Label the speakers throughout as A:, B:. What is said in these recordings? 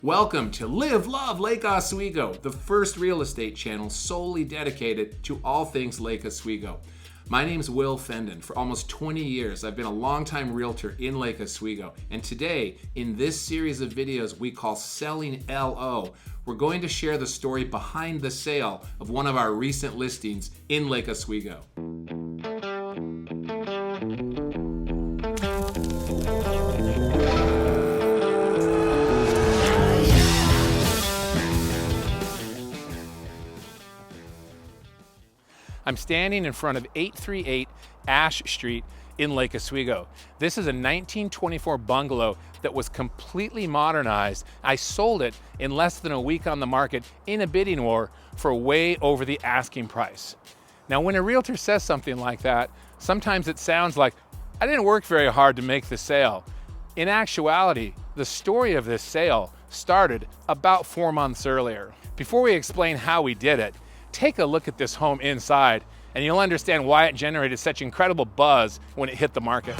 A: Welcome to Live, Love Lake Oswego, the first real estate channel solely dedicated to all things Lake Oswego. My name's Will Fendon. For almost 20 years, I've been a longtime realtor in Lake Oswego. And today, in this series of videos we call Selling LO, we're going to share the story behind the sale of one of our recent listings in Lake Oswego. I'm standing in front of 838 Ash Street in Lake Oswego. This is a 1924 bungalow that was completely modernized. I sold it in less than a week on the market in a bidding war for way over the asking price. Now, when a realtor says something like that, sometimes it sounds like, I didn't work very hard to make the sale. In actuality, the story of this sale started about 4 months earlier. Before we explain how we did it, take a look at this home inside and you'll understand why it generated such incredible buzz when it hit the market.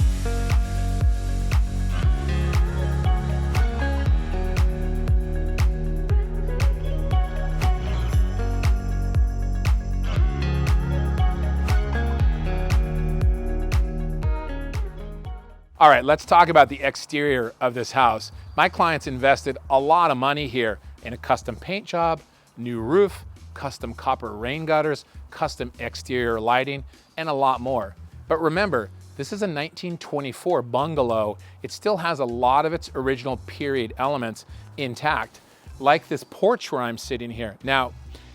A: All right, let's talk about the exterior of this house. My clients invested a lot of money here in a custom paint job, new roof, custom copper rain gutters, custom exterior lighting, and a lot more. But remember, this is a 1924 bungalow. It still has a lot of its original period elements intact, like this porch where I'm sitting here. Now,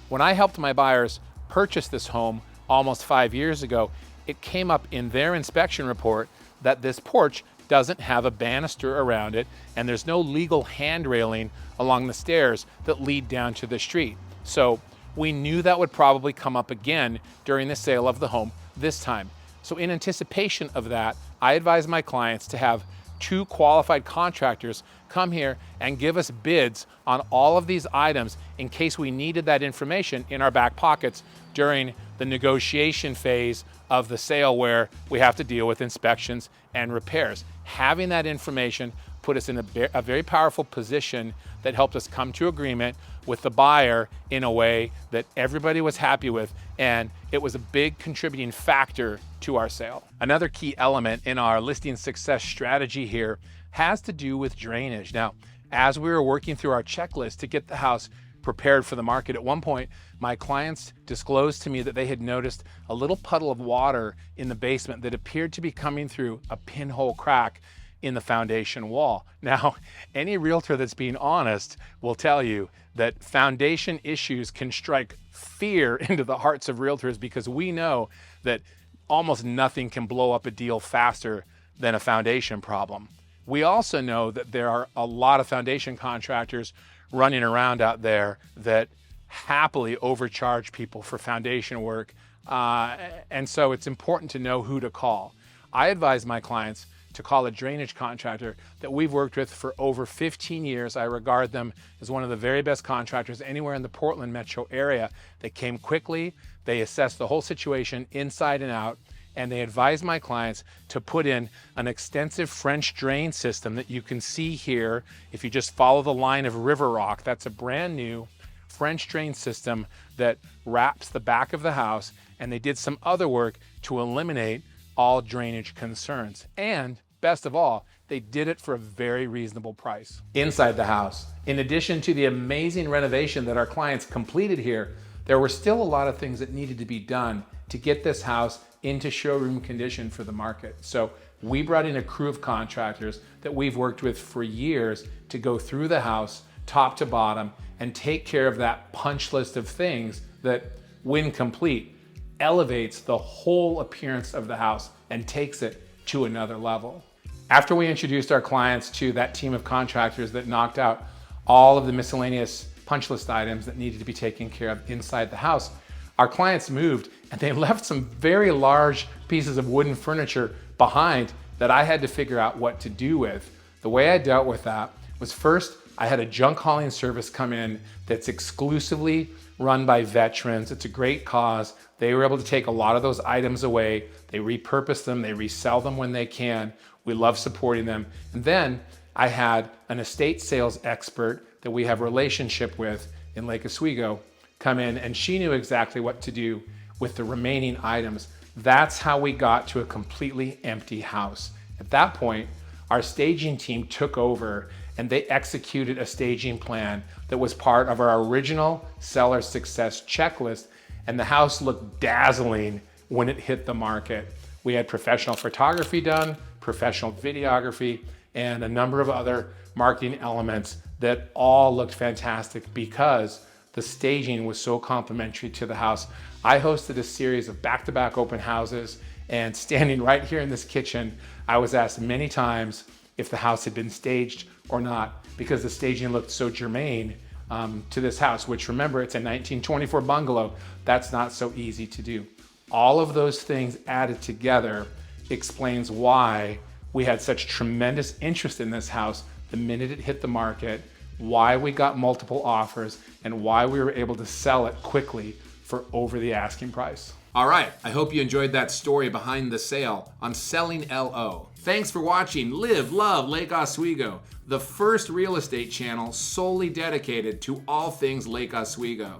A: when I helped my buyers purchase this home almost 5 years ago, it came up in their inspection report that this porch doesn't have a banister around it, and there's no legal hand railing along the stairs that lead down to the street. So we knew that would probably come up again during the sale of the home this time. So in anticipation of that, I advise my clients to have 2 qualified contractors come here and give us bids on all of these items in case we needed that information in our back pockets during the negotiation phase of the sale where we have to deal with inspections and repairs. Having that information put us in a very powerful position that helped us come to agreement with the buyer in a way that everybody was happy with, and it was a big contributing factor to our sale. Another key element in our listing success strategy here has to do with drainage. Now, as we were working through our checklist to get the house prepared for the market, at one point, my clients disclosed to me that they had noticed a little puddle of water in the basement that appeared to be coming through a pinhole crack in the foundation wall. Now, any realtor that's being honest will tell you that foundation issues can strike fear into the hearts of realtors, because we know that almost nothing can blow up a deal faster than a foundation problem. We also know that there are a lot of foundation contractors running around out there that happily overcharge people for foundation work. And so it's important to know who to call. I advise my clients to call a drainage contractor that we've worked with for over 15 years. I regard them as one of the very best contractors anywhere in the Portland metro area. They came quickly, they assessed the whole situation inside and out, and they advised my clients to put in an extensive French drain system that you can see here. If you just follow the line of river rock, that's a brand new French drain system that wraps the back of the house, and they did some other work to eliminate all drainage concerns. And best of all, they did it for a very reasonable price. Inside the house, in addition to the amazing renovation that our clients completed here, there were still a lot of things that needed to be done to get this house into showroom condition for the market. So we brought in a crew of contractors that we've worked with for years to go through the house top to bottom and take care of that punch list of things that, when complete, elevates the whole appearance of the house and takes it to another level. After we introduced our clients to that team of contractors that knocked out all of the miscellaneous punch list items that needed to be taken care of inside the house, our clients moved and they left some very large pieces of wooden furniture behind that I had to figure out what to do with. The way I dealt with that was, first, I had a junk hauling service come in that's exclusively run by veterans. It's a great cause. They were able to take a lot of those items away. They repurpose them, they resell them when they can. We love supporting them. And then I had an estate sales expert that we have a relationship with in Lake Oswego come in, and she knew exactly what to do with the remaining items. That's how we got to a completely empty house. At that point, our staging team took over and they executed a staging plan that was part of our original seller success checklist, and the house looked dazzling when it hit the market. We had professional photography done, professional videography, and a number of other marketing elements that all looked fantastic because the staging was so complimentary to the house. I hosted a series of back-to-back open houses, and standing right here in this kitchen, I was asked many times if the house had been staged or not, because the staging looked so germane to this house, which, remember, it's a 1924 bungalow. That's not so easy to do. All of those things added together explains why we had such tremendous interest in this house the minute it hit the market, why we got multiple offers, and why we were able to sell it quickly for over the asking price. All right, I hope you enjoyed that story behind the sale on Selling LO. Thanks for watching Live, Love Lake Oswego, the first real estate channel solely dedicated to all things Lake Oswego.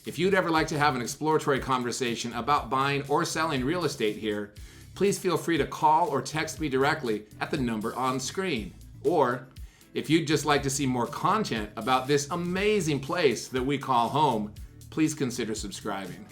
A: If you'd ever like to have an exploratory conversation about buying or selling real estate here, please feel free to call or text me directly at the number on screen. Or if you'd just like to see more content about this amazing place that we call home, please consider subscribing.